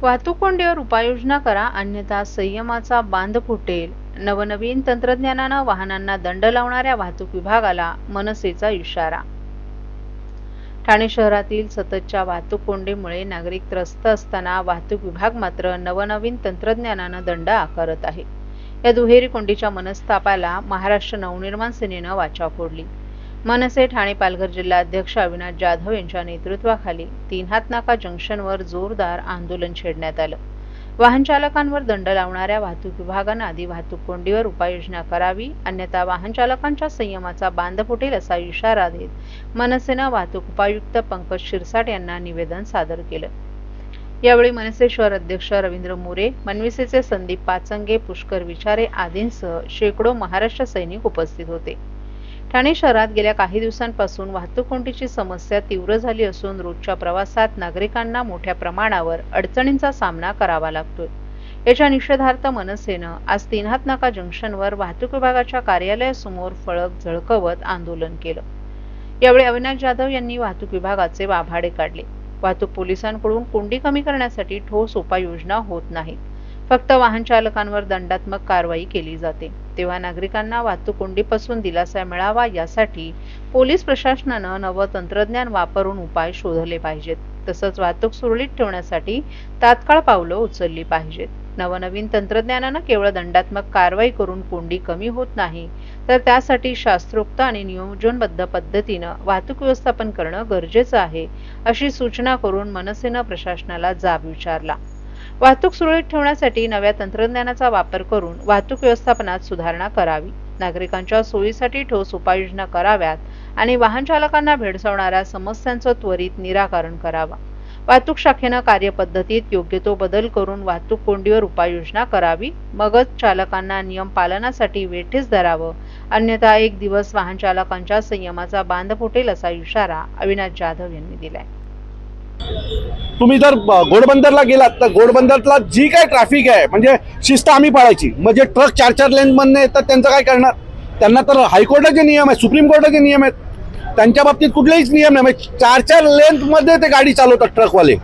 वाहतूक कोंडीवर उपाययोजना करा, अन्यथा संयमाचा बांध फुटेल. नवनवीन तंत्रज्ञानानं वाहनांना दंड लावणाऱ्या वाहतूक विभागाला मनसेचा इशारा. ठाणे शहरातील सततच्या वाहतूक कोंडीमुळे नागरिक त्रस्त असताना वाहतूक विभाग मात्र नवनवीन तंत्रज्ञानानं दंड आकारत आहे. या दुहेरी कोंडीच्या मनस्तापाला महाराष्ट्र नवनिर्माण सेनेनं वाचा फोडली. मनसे ठाणे पालघर जिल्हा अध्यक्ष अविनाश जाधव यांच्या नेतृत्वाखाली 3 हात नाका जंक्शनवर जोरदार आंदोलन छेडण्यात आलं. वाहन चालकांवर दंड लावणाऱ्या वाहतूक विभागानं आधी वाहतूक कोंडीवर उपाययोजना करावी, अन्यथा वाहन चालकांच्या संयमाचा बांध फुटेल असा इशारा देत मनसेनं वाहतूक उपायुक्त पंकज शिरसाट यांना निवेदन सादर केलं. यावेळी मनसे शहर अध्यक्ष रवींद्र मोरे, मनविसेचे संदीप पाचंगे, पुष्कर विचारे आदींसह शेकडो महाराष्ट्र सैनिक उपस्थित होते. ठाणे शहरात गेल्या काही दिवसांपासून वाहतूक कोंडीची समस्या तीव्र झाली असून रोजच्या प्रवासात नागरिकांना मोठ्या प्रमाणावर अडचणींचा सामना करावा लागतोय. याच्या निषेधार्थ मनसेनं आज 3 हात नाका जंक्शनवर वाहतूक विभागाच्या कार्यालयासमोर फलक झळकवत आंदोलन केलं. यावेळी अविनाश जाधव यांनी वाहतूक विभागाचे वाभाडे काढले. वाहतूक पोलिसांकडून कोंडी कमी करण्यासाठी ठोस उपाययोजना होत नाहीत. फक्त वाहन चालकांवर दंडात्मक कारवाई केली जाते. तेव्हा नागरिकांना वाहतूक कोंडीपासून दिलासा मिळावा यासाठी पोलीस प्रशासनानं नवं तंत्रज्ञान वापरून उपाय शोधले पाहिजेत. तसंच वाहतूक सुरळीत ठेवण्यासाठी तात्काळ पावलं उचलली पाहिजेत. नवनवीन तंत्रज्ञानानं केवळ दंडात्मक कारवाई करून कोंडी कमी होत नाही, तर त्यासाठी शास्त्रोक्त आणि नियोजनबद्ध पद्धतीनं वाहतूक व्यवस्थापन करणं गरजेचं आहे, अशी सूचना करून मनसेनं प्रशासनाला जाब विचारला. वाहतूक सुरळीत ठेवण्यासाठी नव्या तंत्रज्ञानाचा वापर करून वाहतूक व्यवस्थापनात सुधारणा करावी, नागरिकांच्या सोयीसाठी ठोस उपाययोजना कराव्यात आणि वाहन चालकांना भेडसावणाऱ्या समस्यांचं त्वरित निराकरण करावा. वाहतूक शाखेनं कार्यपद्धतीत योग्य तो बदल करून वाहतूक कोंडीवर उपाययोजना करावी, मगच चालकांना नियम पालनासाठी वेठीस धरावं, अन्यथा एक दिवस वाहन चालकांच्या संयमाचा बांध फुटेल असा इशारा अविनाश जाधव यांनी दिलाय. तुम्ही जर घोडबंदरला गेलात तर घोडबंदरला जी काय ट्रॅफिक आहे म्हणजे शिस्त आम्ही पाळायची. म्हणजे ट्रक 4-4 लेन मधनं येतात, त्यांचं काय करणार? त्यांना तर हायकोर्टाचे नियम आहेत, सुप्रीम कोर्टाचे नियम आहेत, त्यांच्या बाबतीत कुठलेच नियम नाही. म्हणजे 4-4 लेन मध्ये ते गाडी चालवतात ट्रकवाले.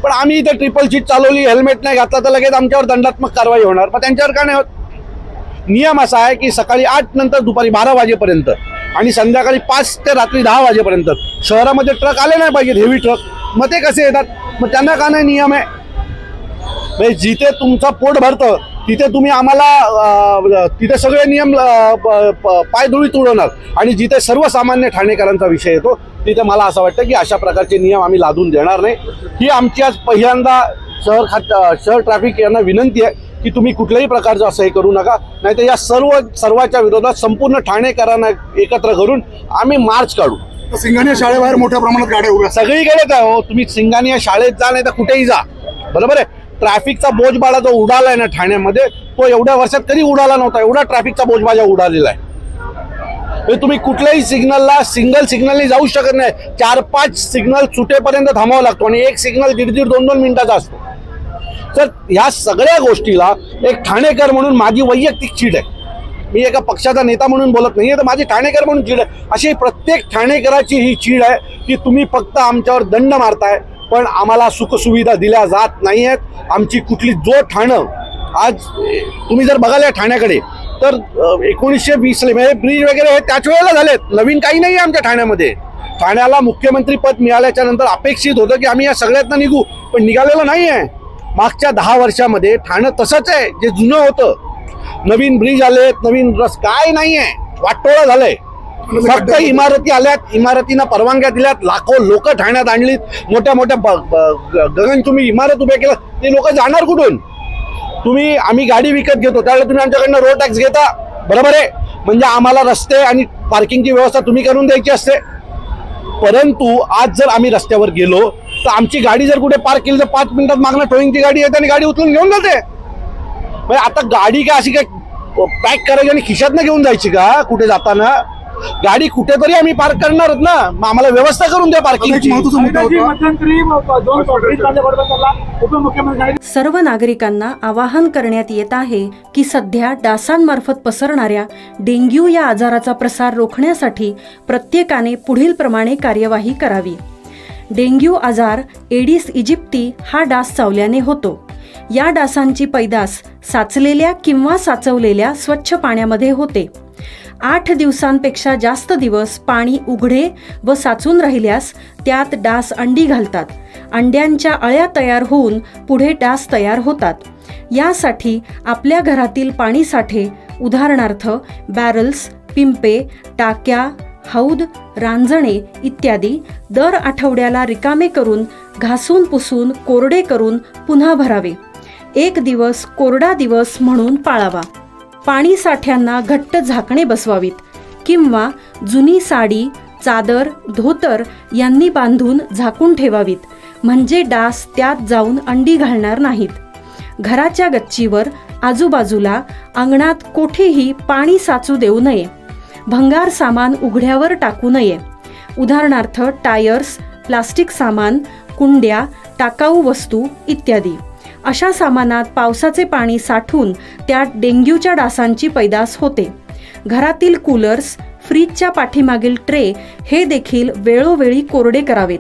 पण आम्ही इथे ट्रिपल सीट चालवली, हेल्मेट नाही घातला तर लगेच आमच्यावर दंडात्मक कारवाई होणार. पण त्यांच्यावर का नाही होत? नियम असा आहे की सकाळी 8 नंतर दुपारी 12 वाजेपर्यंत आणि संध्याकाळी 5 ते रात्री 10 वाजेपर्यंत शहरामध्ये ट्रक आले नाही पाहिजेत, हेवी ट्रक. मग ते कसे येतात? मग त्यांना का नाही नियम आहे? म्हणजे जिथे तुमचा पोट भरतं तिथे तुम्ही आम्हाला तिथे सगळे नियम पायधुळीत उडवणार, आणि जिथे सर्वसामान्य ठाणेकरांचा विषय येतो तिथे मला असं वाटतं की अशा प्रकारचे नियम आम्ही लादून देणार नाही. ही आमची आज पहिल्यांदा शहर ट्रॅफिक यांना विनंती आहे की तुम्ही कुठल्याही प्रकारचं असं हे करू नका, नाहीतर या सर्वाच्या विरोधात संपूर्ण ठाणेकरांना एकत्र करून आम्ही मार्च काढू. सिंगानिया शाळेबाहेर मोठ्या प्रमाणात गाड्या उभ्या सगळीकडेच आहे हो. तुम्ही सिंगानिया शाळेत जा नाही तर कुठेही जा, बरोबर आहे. ट्रॅफिकचा बोजबाळा जो उडालाय ना ठाण्यामध्ये, तो एवढ्या वर्षात कधी उडाला नव्हता. एवढा ट्रॅफिकचा बोजबाजा उडालेला आहे. तुम्ही कुठल्याही सिग्नलला सिंगल सिग्नलनी जाऊ शकत नाही. 4-5 सिग्नल सुटेपर्यंत थांबावं लागतो आणि एक सिग्नल 1.5-2 मिनिटाचा असतो. तर ह्या सगळ्या गोष्टीला एक ठाणेकर म्हणून माझी वैयक्तिक चीड आहे. मी एका पक्षाचा नेता म्हणून बोलत नाहीये, तर माझी ठाणेकर म्हणून चीड आहे. अशी प्रत्येक ठाणेकराची ही चीड आहे की तुम्ही फक्त आमच्यावर दंड मारताय, पण आम्हाला सुखसुविधा दिल्या जात नाही आहेत. आमची कुठली जो ठाणं आज तुम्ही जर बघाल ठाण्याकडे तर 1920 म्हणजे ब्रिज वगैरे हे त्याच वेळेला झालेत. नवीन काही नाही आहे आमच्या ठाण्यामध्ये. ठाण्याला मुख्यमंत्री पद मिळाल्याच्या नंतर अपेक्षित होतं की आम्ही या सगळ्यातनं निघू, पण निघालेलं नाही आहे. मागच्या 10 वर्षामध्ये ठाणं तसंच आहे जे जुनं होतं. नवीन ब्रिज आलेत, नवीन काय नाही आहे, वाटोळा झालंय. फक्त इमारती आल्यात, इमारतींना परवानग्या दिल्यात, लाखो लोक ठाण्यात आणलीत, मोठ्या मोठ्या गगनचुंबी इमारत उभ्या केल्या. ते लोक जाणार कुठून? आम्ही गाडी विकत घेतो त्यावेळेला तुम्ही आमच्याकडनं रोड टॅक्स घेता, बरोबर आहे. म्हणजे आम्हाला रस्ते आणि पार्किंगची व्यवस्था तुम्ही करून द्यायची असते. परंतु आज जर आम्ही रस्त्यावर गेलो तर आमची गाडी जर कुठे पार्क केली तर 5 मिनिटात मागणं टोईंगची गाडी येते आणि गाडी उचलून घेऊन जाते. म्हणजे आता गाडी काय अशी काय पॅक करायची आणि खिशातनं घेऊन जायची का? कुठे जाताना गाडी कुठेतरी आम्ही पार्क करणार ना, मग आम्हाला व्यवस्था करून द्या पार्किंगची. सर्व नागरिकांना आवाहन करण्यात येत आहे की सध्या डासांमार्फत पसरणाऱ्या डेंग्यू या आजाराचा प्रसार रोखण्यासाठी प्रत्येकाने पुढील प्रमाणे कार्यवाही करावी. डेंग्यू आजार एडिस इजिप्ती हा डास चावल्याने होतो. या डासांची पैदास साचलेल्या किंवा साचवलेल्या स्वच्छ पाण्यामध्ये होते. 8 दिवसांपेक्षा जास्त दिवस पाणी उघडे व साचून राहिल्यास त्यात डास अंडी घालतात. अंड्यांच्या अळ्या तयार होऊन पुढे डास तयार होतात. यासाठी आपल्या घरातील पाणी साठे उदाहरणार्थ बॅरल्स, पिंपे, टाक्या, हौद, रांजणे इत्यादी दर आठवड्याला रिकामे करून घासून पुसून कोरडे करून पुन्हा भरावे. 1 दिवस कोरडा दिवस म्हणून पाळावा. पाणी साठ्यांना घट्ट झाकणे बसवावीत किंवा जुनी साडी, चादर, धोतर यांनी बांधून झाकून ठेवावीत, म्हणजे डास त्यात जाऊन अंडी घालणार नाहीत. घराच्या गच्चीवर, आजूबाजूला, अंगणात कोठेही पाणी साचू देऊ नये. भंगार सामान उघड्यावर टाकू नये. उदाहरणार्थ टायर्स, प्लास्टिक सामान, कुंड्या, टाकाऊ वस्तू इत्यादी. अशा सामानात पावसाचे पाणी साठून त्यात डेंग्यूच्या डासांची पैदास होते. घरातील कूलर्स, फ्रीजच्या पाठीमागील ट्रे हे देखील वेळोवेळी कोरडे करावेत.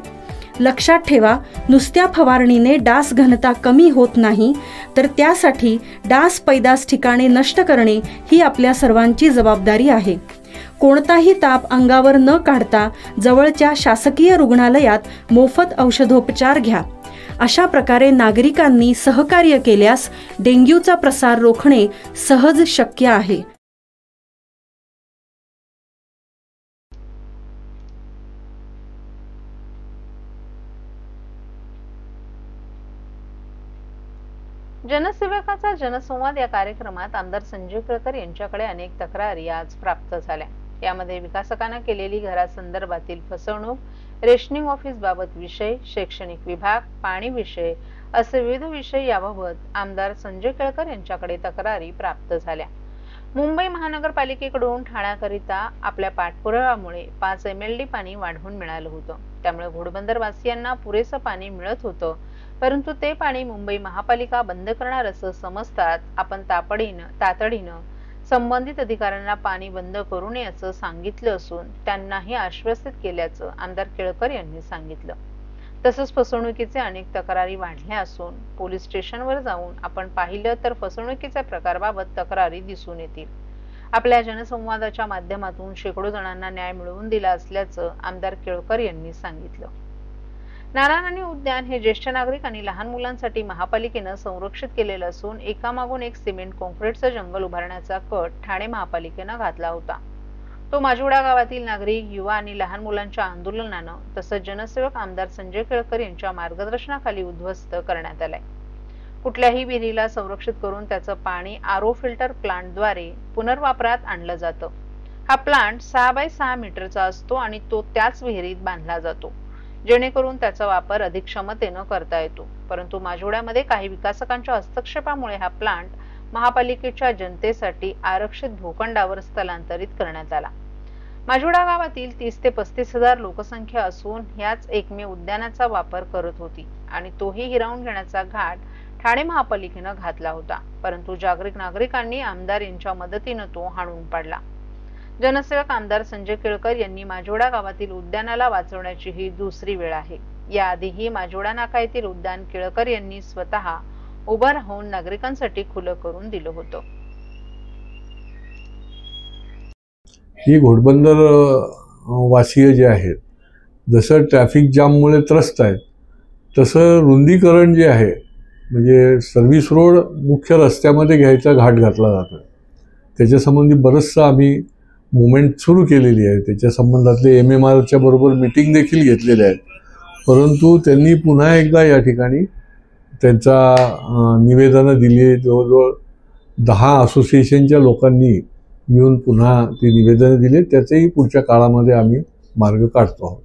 लक्षात ठेवा, नुसत्या फवारणीने डास घनता कमी होत नाही, तर त्यासाठी डास पैदास ठिकाणे नष्ट करणे ही आपल्या सर्वांची जबाबदारी आहे. कोणताही ताप अंगावर न काढता जवळच्या शासकीय रुग्णालयात मोफत औषधोपचार घ्या. अशा प्रकारे नागरिकांनी सहकार्य केल्यास डेंग्यूचा प्रसार रोखणे सहज शक्य आहे. जनसेवकाचा जनसंवाद या कार्यक्रमात आमदार संजय केळकर यांच्याकडे अनेक तक्रारी आज प्राप्त झाल्या. यामध्ये विकासकांना केलेली घरासंदर्भातील फसवणूक, रेशनिंग ऑफिस बाबत विषय, शैक्षणिक विभाग, पाणी विषय असे विविध विषय याबाबत आमदार संजय केळकर यांच्याकडे तक्रारी प्राप्त झाल्या. मुंबई महानगरपालिकेकडून ठाण्याकरिता आपल्या पाठपुराव्यामुळे 5 MLD पाणी वाढवून मिळालं होतं. त्यामुळे घोडबंदर वासियांना पुरेसं पाणी मिळत होतं, परंतु ते पाणी मुंबई महापालिका बंद करणार असं समजतात आपण तातडीनं संबंधित अधिकाऱ्यांना पाणी बंद करू नये असं सांगितलं असून त्यांनाही आश्वासित केल्याचं आमदार केळकर यांनी सांगितलं. तसंच फसवणुकीचे अनेक तक्रारी वाढल्या असून पोलीस स्टेशनवर जाऊन आपण पाहिलं तर फसवणुकीच्या प्रकाराबाबत तक्रारी दिसून येतील. आपल्या जनसंवादाच्या माध्यमातून शेकडो जणांना न्याय मिळवून दिला असल्याचं आमदार केळकर यांनी सांगितलं. नारायणी उद्यान हे ज्येष्ठ नागरिक आणि लहान मुलांसाठी महापालिकेनं संरक्षित केलेलं असून एकामागून एक सिमेंट कॉन्क्रीटचं जंगल उभारण्याचा कट ठाणे महापालिकेनं घातला होता. तो माजुडा गावातील नागरिक, युवा आणि लहान मुलांच्या आंदोलनानं तसंच जनसेवक आमदार संजय केळकर यांच्या मार्गदर्शनाखाली उद्ध्वस्त करण्यात आलाय. कुठल्याही विहिरीला संरक्षित करून त्याचं पाणी RO फिल्टर प्लांटद्वारे पुनर्वापरात आणलं जातं. हा प्लांट 6 बाय 6 मीटरचा असतो आणि तो त्याच विहिरीत बांधला जातो, जेणेकरून त्याचा वापर अधिक क्षमतेनं करता येतो. परंतु माजुड्यामध्ये काही विकासकांच्या हस्तक्षेपामुळे हा प्लांट महापालिकेच्या जनतेसाठी आरक्षित भूखंडावर स्थलांतरित करण्यात आला. माजुडा गावातील 30 ते 35 हजार लोकसंख्या असून ह्याच एकमेव उद्यानाचा वापर करत होती आणि तोही हिरावून घेण्याचा घाट ठाणे महापालिकेनं घातला होता. परंतु जागरूक नागरिकांनी आमदार यांच्या मदतीनं तो हाणून पाडला. जनसेवक आमदार संजय केळकर यांनी माजुडा गावातील उद्यानाला वाचवण्याची ही दुसरी वेळ आहे. याआधीही माजुडा नाका येथील उद्यान केळकर यांनी स्वतः उभं राहून नागरिकांसाठी खुलं करून दिलं होतं. ही घोडबंदर वासीय जे आहेत, जसं ट्रॅफिक जाममुळे त्रस्त आहेत, तसं रुंदीकरण जे आहे म्हणजे सर्व्हिस रोड मुख्य रस्त्यामध्ये घ्यायचा घाट घातला जातो. त्याच्यासंबंधी बरंचसं आम्ही मुवमेंट सुरू केलेली आहे. त्याच्या संबंधातले MMRच्या बरोबर मीटिंग देखील घेतलेल्या आहेत. परंतु त्यांनी पुन्हा एकदा या ठिकाणी त्यांचा निवेदनं दिली. जवळजवळ 10 असोसिएशनच्या लोकांनी मिळून पुन्हा ती निवेदनं दिली. त्याचेही पुढच्या काळामध्ये आम्ही मार्ग काढतो आहोत.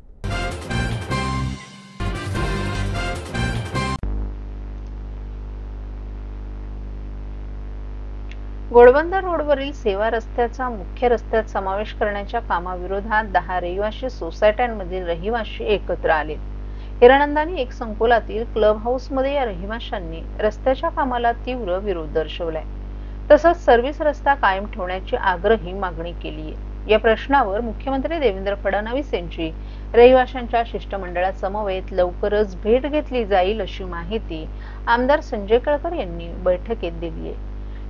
घोडबंदर रोडवरील सेवा रस्त्याचा मुख्य रस्त्यात समावेश करण्याच्या कामाविरोधात 10 रहिवासी सोसायट्यांमधील रहिवासी एकत्र आले. हिरानंदानी एक संकुलातील क्लब हाऊसमध्ये या रहिवाशांनी रस्त्याच्या कामाला तीव्र विरोध दर्शवलाय. तसंच सर्व्हिस रस्ता कायम ठेवण्याची आग्रही मागणी केली आहे. या प्रश्नावर मुख्यमंत्री देवेंद्र फडणवीस यांची रहिवाशांच्या शिष्टमंडळासमवेत लवकरच भेट घेतली जाईल अशी माहिती आमदार संजय केळकर यांनी बैठकीत दिली आहे.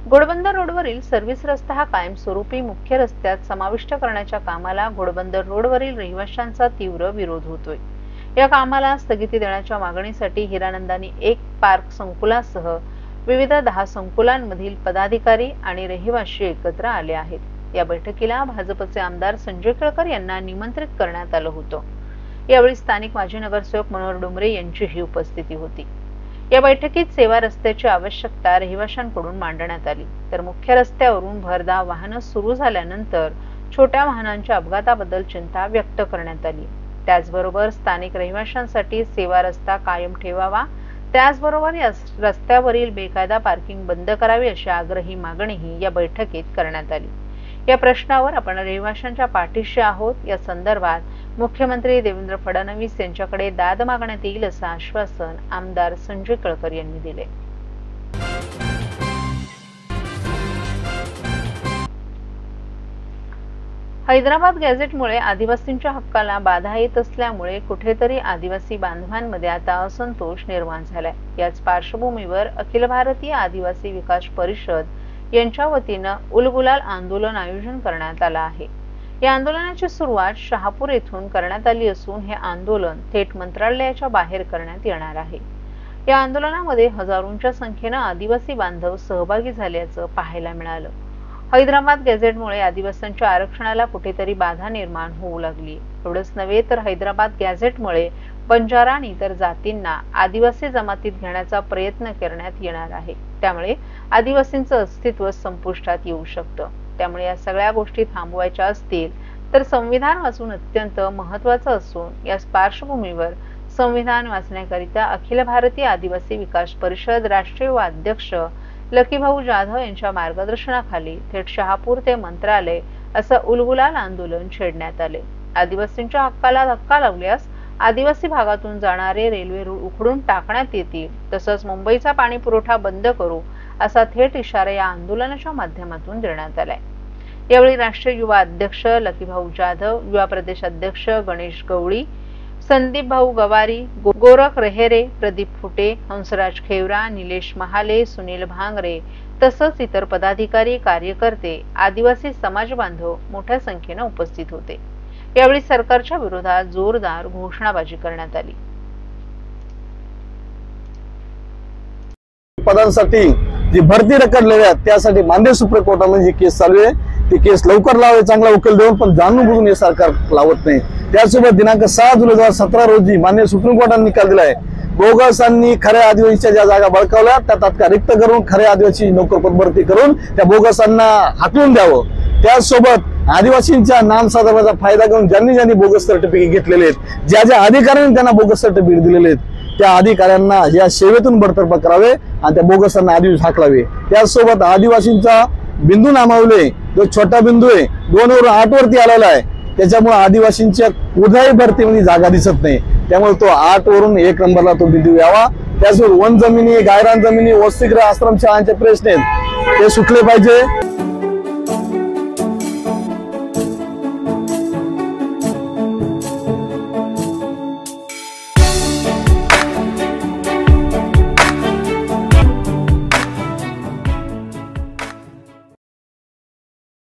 घोडबंदर रोडवरील सर्व्हिस रस्ता हा कायमस्वरूपी मुख्य रस्त्यात समाविष्ट करण्याच्या कामाला घोडबंदर रोडवरील रहिवाशांचा तीव्र विरोध होतोय. या कामाला स्थगिती देण्याच्या मागणीसाठी हिरानंदानी एक पार्क संकुलासह विविध 10 संकुलांमधील पदाधिकारी आणि रहिवाशी एकत्र आले आहेत. या बैठकीला भाजपचे आमदार संजय केळकर यांना निमंत्रित करण्यात आलं होतं. यावेळी स्थानिक माजी नगरसेवक मनोहर डोंगरे यांचीही उपस्थिती होती. या बैठकीत सेवा रस्त्याची आवश्यकता रहिवाशांकडून मांडण्यात आली, तर मुख्य रस्त्यावरून भरधाव वाहनं सुरू झाल्यानंतर छोट्या वाहनांच्या अपघाताबद्दल चिंता व्यक्त करण्यात आली. त्याचबरोबर स्थानिक रहिवाशांसाठी सेवा रस्ता कायम ठेवावा, त्याचबरोबर या रस्त्यावरील बेकायदा पार्किंग बंद करावी अशी आग्रही मागणीही या बैठकीत करण्यात आली. या प्रश्नावर आपण रहिवाशांच्या पाठीशी आहोत. या संदर्भात मुख्यमंत्री देवेंद्र फडणवीस यांच्याकडे दाद मागण्यात येईल असं आश्वासन आमदार संजय केळकर यांनी दिले. हैदराबाद गॅझेटमुळे आदिवासींच्या हक्काला बाधा येत असल्यामुळे कुठेतरी आदिवासी बांधवांमध्ये आता असंतोष निर्माण झालाय. याच पार्श्वभूमीवर अखिल भारतीय आदिवासी विकास परिषद यांच्या वतीनं उलगुलाल आंदोलन आयोजन करण्यात आलं आहे. या आंदोलनाची सुरुवात शहापूर येथून करण्यात आली असून हे आंदोलन थेट मंत्रालयाच्या बाहेर करण्यात येणार आहे. या आंदोलनामध्ये हजारोंच्या संख्येनं आदिवासी बांधव सहभागी झाल्याचं पाहायला मिळालं. हैदराबाद गॅझेटमुळे आदिवासींच्या आरक्षणाला कुठेतरी बाधा निर्माण होऊ लागली. एवढंच नव्हे तर हैदराबाद गॅझेटमुळे बंजारा आणि इतर जातींना आदिवासी जमातीत घेण्याचा प्रयत्न करण्यात येणार आहे. त्यामुळे आदिवासींचं अस्तित्व संपुष्टात येऊ शकतं. त्यामुळे या सगळ्या गोष्टी थांबवायच्या असतील तर संविधान वाचून अत्यंत महत्त्वाचं असून या पार्श्वभूमीवर संविधान वाचण्याकरिता अखिल भारतीय आदिवासी विकास परिषद राष्ट्रीय अध्यक्ष लकीभाऊ जाधव यांच्या मार्गदर्शनाखाली थेट शहापूर ते मंत्रालय असं उलगुलाल आंदोलन छेडण्यात आले. आदिवासींच्या हक्काला धक्का लावल्यास आदिवासी भागातून जाणारे रेल्वे रूळ उखडून टाकण्यात येतील, तसंच मुंबईचा पाणी पुरवठा बंद करू असा थेट इशारा या आंदोलनाच्या माध्यमातून देण्यात आलाय. यावेळी राष्ट्रीय युवा अध्यक्ष लकीभाऊ जाधव, युवा प्रदेश अध्यक्ष गणेश गवळी, संदीप भाऊ गवारी, गोरख रेहेरे, प्रदीप फुटे, हंसराज खेवरा, निलेश महाले, सुनील भांगरे तसंच इतर पदाधिकारी, कार्यकर्ते, आदिवासी समाज बांधव मोठ्या संख्येने उपस्थित होते. यावेळी सरकारच्या विरोधात जोरदार घोषणाबाजी करण्यात आली. पदांसाठी जी भरती रखडलेली आहे त्यासाठी माननीय सुप्रीम कोर्टामध्ये जी केस चालू आहे ती केस लवकर लावावी, चांगला उकेल देऊन, पण जाणून बुजून हे सरकार लावत नाही. त्यासोबत दिनांक 6 जुलै 2017 रोजी माननीय सुप्रीम कोर्टाने निकाल दिलाय. बोगसांनी खऱ्या आदिवासीच्या ज्या जागा बळकावल्या त्या तात्काळ रिक्त करून खऱ्या आदिवासी नोकरपद भरती करून त्या बोगसांना हाकलून द्यावं. त्यासोबत आदिवासींच्या नाम साधर्माचा फायदा घेऊन ज्यांनी बोगस सर्टिफिकेट घेतलेले आहेत, ज्या अधिकाऱ्यांनी त्यांना बोगस सर्टिफिकेट दिलेले आहेत त्या अधिकाऱ्यांना या सेवेतून बडतर्फ करावे आणि त्या बोगसांना आदिवासी हाकलावे. त्यासोबत आदिवासींचा बिंदू नामावले जो छोटा बिंदू आहे 2 वरून 8 वरती आलेला आहे, त्याच्यामुळे आदिवासींच्या कुठल्याही भरतीमध्ये जागा दिसत नाही. त्यामुळे तो 8 वरून 1 नंबरला तो बिंदू यावा. त्याचबरोबर वन जमिनी, गायरान जमिनी, वसतिगृह, आश्रमशाळांचे प्रश्न आहेत ते सुटले पाहिजे.